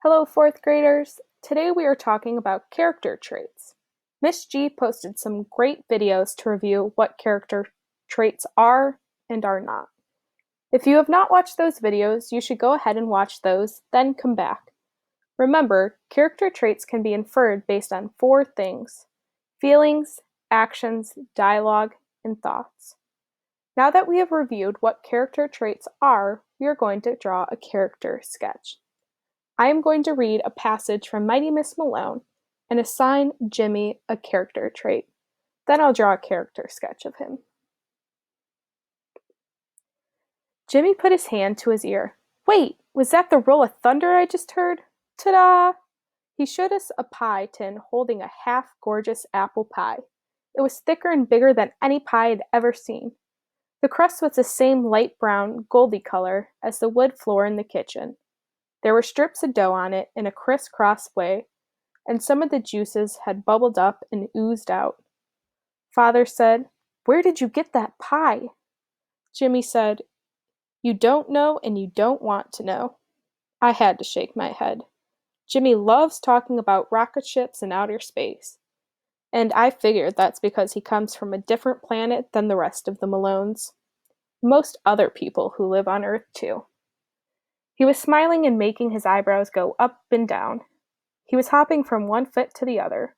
Hello, fourth graders. Today we are talking about character traits. Miss G posted some great videos to review what character traits are and are not. If you have not watched those videos, you should go ahead and watch those, then come back. Remember, character traits can be inferred based on four things: feelings, actions, dialogue, and thoughts. Now that we have reviewed what character traits are, we are going to draw a character sketch. I am going to read a passage from Mighty Miss Malone and assign Jimmy a character trait. Then I'll draw a character sketch of him. Jimmy put his hand to his ear. Wait, was that the roll of thunder I just heard? Ta-da! He showed us a pie tin holding a half-gorgeous apple pie. It was thicker and bigger than any pie I'd ever seen. The crust was the same light brown, goldy color as the wood floor in the kitchen. There were strips of dough on it in a criss-cross way, and some of the juices had bubbled up and oozed out. Father said, "Where did you get that pie?" Jimmy said, "You don't know and you don't want to know." I had to shake my head. Jimmy loves talking about rocket ships and outer space. And I figured that's because he comes from a different planet than the rest of the Malones. Most other people who live on Earth, too. He was smiling and making his eyebrows go up and down. He was hopping from one foot to the other.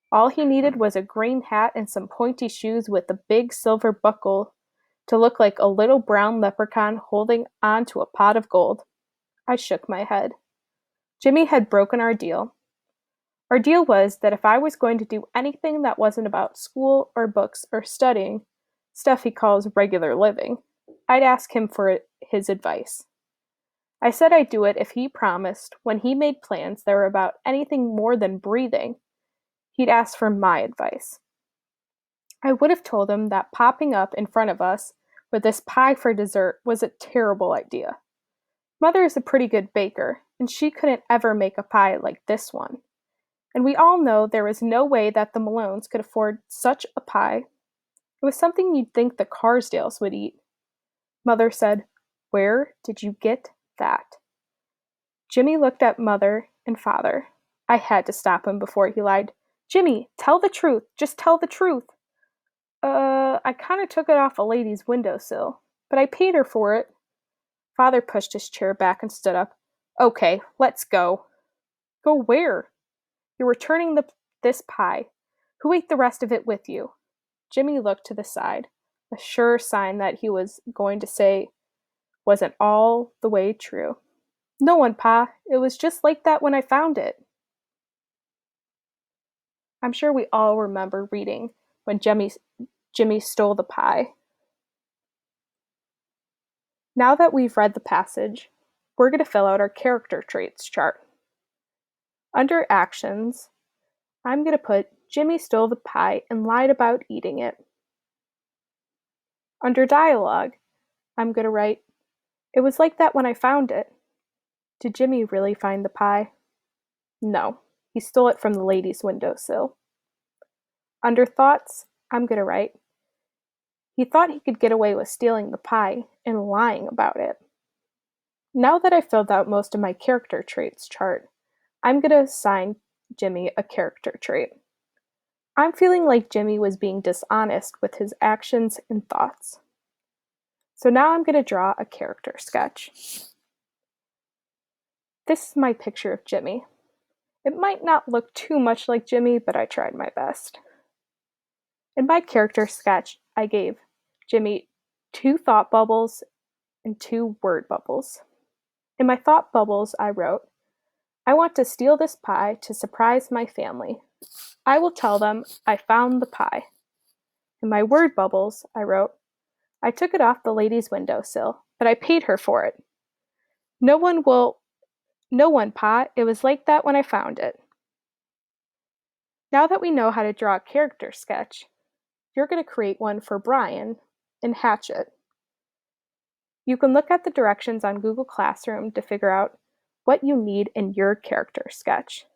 All he needed was a green hat and some pointy shoes with a big silver buckle to look like a little brown leprechaun holding on to a pot of gold. I shook my head. Jimmy had broken our deal. Our deal was that if I was going to do anything that wasn't about school or books or studying, stuff he calls regular living, I'd ask him for his advice. I said I'd do it if he promised, when he made plans that were about anything more than breathing, he'd ask for my advice. I would have told him that popping up in front of us with this pie for dessert was a terrible idea. Mother is a pretty good baker, and she couldn't ever make a pie like this one. And we all know there was no way that the Malones could afford such a pie. It was something you'd think the Carsdales would eat. Mother said, "Where did you get that?" Jimmy looked at Mother and Father. I had to stop him before he lied. "Jimmy, tell the truth. Just tell the truth." I kinda took it off a lady's windowsill, but I paid her for it." Father pushed his chair back and stood up. "Okay, let's go." "Go where?" "You're returning this pie. Who ate the rest of it with you?" Jimmy looked to the side, a sure sign that he was going to say wasn't all the way true. "No one, Pa. It was just like that when I found it." I'm sure we all remember reading when Jimmy stole the pie. Now that we've read the passage, we're going to fill out our character traits chart. Under actions, I'm going to put Jimmy stole the pie and lied about eating it. Under dialogue, I'm going to write, "It was like that when I found it." Did Jimmy really find the pie? No, he stole it from the lady's windowsill. Under thoughts, I'm going to write, he thought he could get away with stealing the pie and lying about it. Now that I've filled out most of my character traits chart, I'm going to assign Jimmy a character trait. I'm feeling like Jimmy was being dishonest with his actions and thoughts. So now I'm going to draw a character sketch. This is my picture of Jimmy. It might not look too much like Jimmy, but I tried my best. In my character sketch, I gave Jimmy 2 thought bubbles and 2 word bubbles. In my thought bubbles, I wrote, "I want to steal this pie to surprise my family. I will tell them I found the pie." In my word bubbles, I wrote, "I took it off the lady's windowsill, but I paid her for it. No one, Pa. It was like that when I found it." Now that we know how to draw a character sketch, you're going to create one for Brian in Hatchet. You can look at the directions on Google Classroom to figure out what you need in your character sketch.